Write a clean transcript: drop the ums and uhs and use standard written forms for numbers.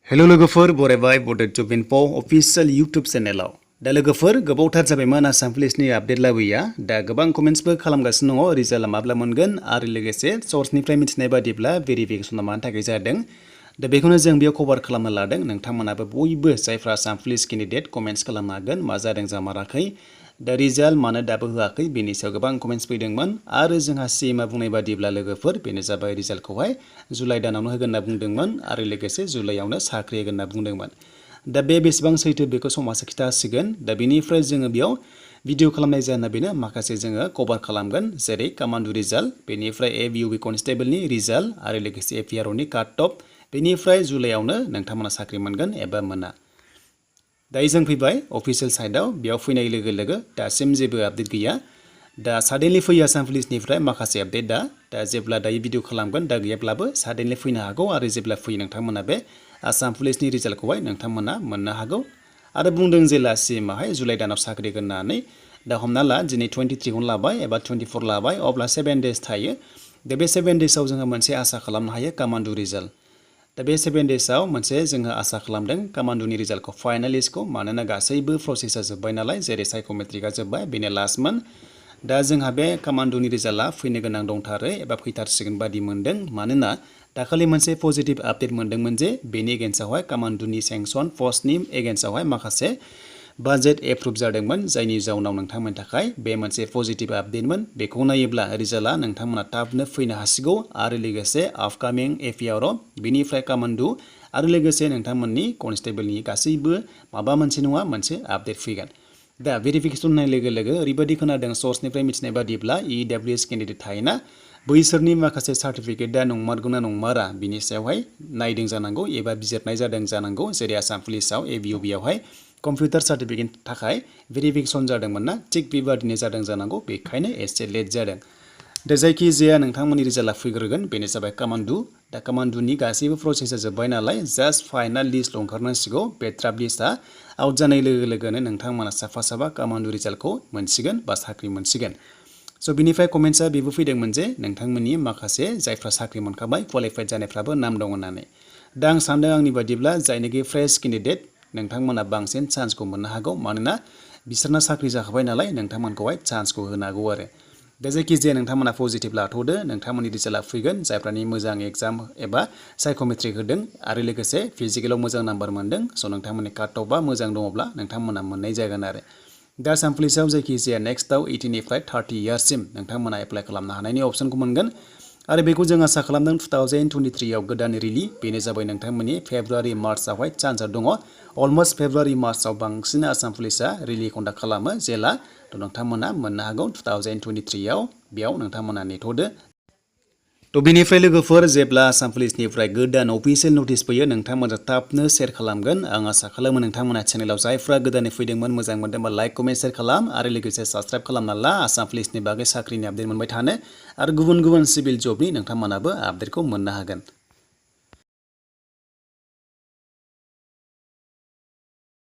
hello लोगोफोर बरायबाय बड' जब info अफिशियेल YouTube चेनेलाव दा लोगोफोर गोबावथार जाबायमोन आसाम पुलिसनि आपडेट लाबोया दा गोबां कमेन्ट्सबो खालामगासिनो दङ रिजाल्टआ माब्ला मोनगोन आरो लोगोसे सोर्सनिफ्राय मिथिनाय बादिब्ला भेरिफिकेसना मानि थाखाय जादों दा बेखौनो जों बेयाव कभार खालामनो लादों नोंथांमोनाबो बयबो जायफ्रा आसाम पुलिस केन्डिडेट कमेन्ट्स खालामनो हागोन मा जादों जामाराखै दा रिजाल्ट मानो दाबो होआखै बेनि सायाव गोबां कमेन्ट्स फैदोंमोन आरो जोंहा सिएमआ बुंनाय बादिब्ला लोगोफोर बेनो जाबाय रिजाल्टखौहाय जुलाइ दानावनो होगोन होनना बुंदोंमोन आरो लोगोसे जुलाइआवनो साख्रि होगोन होनना बुंदोंमोन दा बेसेबां सैथो बेखौ समासो खिथासिगोन दा बेनिफ्राय जोङो बेयाव भिडिअ खालामनाय जाहोना बेनो माखासे जोङो कभार खालामगोन जेरै कमान्डो रिजाल्ट बेनिफ्राय एबिइउबि कनस्टेबलनि रिजाल्ट आरो लोगोसे एपिआरअनि काट अफ बेनिफ्राय जुलाइआवनो नोंथांमोना साख्रि मोनगोन एबा मोना दायो जों फैबाय अफिसियेल साइटआव बेयाव फैनाय लोगो लोगो दासिम जेबो आपडेट गैया दा साडेनलि फैयो आसाम पुलिसनिफ्राय माखासे आपडेट दा जेब्ला दायो भिडिअ खालामगोन दा गैयाब्लाबो साडेनलि फैनो हागौ आरो जेब्ला फैयो नोंथांमोना बे आसाम पुलिसनि रिजाल्टखौहाय नोंथांमोना मोननो हागौ आरो बुंदों जेला सिएमआहाय जुलाइ दानाव साख्रि होगोन होननानै दा हमना ला दिनै 23 लाबाय एबा 24 लाबाय अब्ला 7 डेज थायो दा बे 7 डेजआव जोङो मोनसे आसा खालामनो हायो कमान्डो रिजाल्ट दा बे 7 डेजआव मोनसे जोङो आसा खालामदों कमान्डोनि रिजाल्टखौ फाइनाल लिस्टखौ मानोना गासैबो प्रसेसा जोब्बाय नालाय जेरै साइकोमेट्रिकआ जोब्बाय बेनो लास्टमोन दा जोंहा बे कमान्डोनि रिजाल्टआ फैनो गोनां दंथारो एबा फैथारसिगोन बादि मोनदों मानोना दाखालि मोनसे पजिटिभ आपडेट मोनदोंमोन जे बेनि एगेन्स्टआवहाय कमान्डोनि सेंसन पस्टनि एगेन्स्टआवहाय माखासे बाजेट एप्रुभ जादोंमोन जायनि जाउनाव नोंथांमोननि थाखाय बे मोनसे पजिटिभ आपडेटमोन बेखौ नायोब्ला रिजाल्टआ नोंथांमोना थाबनो फैनो हासिगौ आरो लोगोसे आपकामिं एपिआरअ बेनिफ्राय कमान्डो आरो लोगोसे नोंथांमोननि कनस्टेबलनि गासैबो माबा मोनसे नङा मोनसे आपडेट फैगोन दा भेरिफिकेसन होनाय लोगो लोगो ओरैबायदि खोनादों सोर्सनिफ्राय मिथिनाय बादिब्ला इडब्लिउएस केन्डिडेट थायोना बैसोरनि माखासे सार्टिफिकेटआ नंमारगौना नंमारा बिनि सायावहाय नायदों जानांगौ एबा बिजिरनाय जादों जानांगौ जेरै आसाम पुलिसाव एबिइउबियावहाय कम्पिउटार सार्टिफिकेटनि थाखाय भेरिफिकेसन जादोंमोन ना थिग बेबादिनो जादों जानांगौ बेखायनो एसे लेट जादों दा जायखिजाया नोंथांमोननि रिजाल्टआ फैग्रोगोन बेनो जाबाय कमान्डो दा कमान्डोनि गासैबो प्रसेसा जोब्बाय नालाय जास्ट फाइनाल लिस्टल' ओंखारनांसिगौ बे ड्राफ्ट लिस्टआ आउट जानाय लोगो लोगोनो नोंथांमोना साफा कमान्डो रिजाल्टखौ मोनसिगोन बा साख्रि मोनसिगोन स' बिनिफ्राय कमेन्ट्सआ बेबो फैदोंमोन जे नोंथांमोननि माखासे जायफ्रा साख्रि मोनखाबाय क्वालिफाइड जानायफ्राबो नाम दं होननानै दा आं सान्दों आंनि बादिब्ला जायनोखि फ्रेश केन्डिडेट नोंथांमोना बांसिन चान्सखौ मोननो हागौ मानोना बिसोरना साख्रि जाखाबाय नालाय नोंथांमोनखौहाय चान्सखौ होनो हागौ आरो दा जायखिजाया नोंथांमोना पजिटिभ लाथ'दो नोंथांमोननि रिजाल्टआ फैगोन जायफ्रानि मोजां एग्जाम एबा साइकोमेट्रिक होदों आरो लोगोसे फिजिकेलाव मोजां नाम्बार मोनदों स' नोंथांमोननि काट अफआ मोजां दङब्ला नोंथांमोना मोननाय जागोन आरो दा आसाम पुलिसाव जायखिजाया नेक्स्टआव 18निफ्राय 30 इयार्ससिम नोंथांमोना एप्लाइ खालामनो हानायनि अपसनखौ मोनगोन आरो बेखौ जों आसा खालामदों 2023आव गोदान रिलि बेनो जाबाय नोंथांमोननि फेब्रुवारि मार्चआवहाय चान्सआ दङ अलमस्ट फेब्रुवारि मार्चआव बांसिन आसाम पुलिसा रिलि कन्डाक्ट खालामो जेला थ' नोंथांमोना मोननो हागौ 2023आव बेयाव नोंथांमोना नेथ'दो थ' बेनिफ्राय लोगोफोर जेब्ला आसाम पुलिसनिफ्राय गोदान अफिसियेल नटिस फैयो नोंथांमोना थाबनो शेयार खालामगोन आं आसा खालामो नोंथांमोना चेनेलाव जायफ्रा गोदानै फैदोंमोन मोजां मोनदोंबा लाइक कमेन्ट शेयार खालाम आरो लोगोसे साबस्क्राइब खालामना ला आसाम पुलिसनि बागै साख्रिनि आपडेट मोनबाय थानो आरो गुबुन गुबुन सिभिल जबनि नोंथांमोनाबो आपडेटखौ मोननो हागोन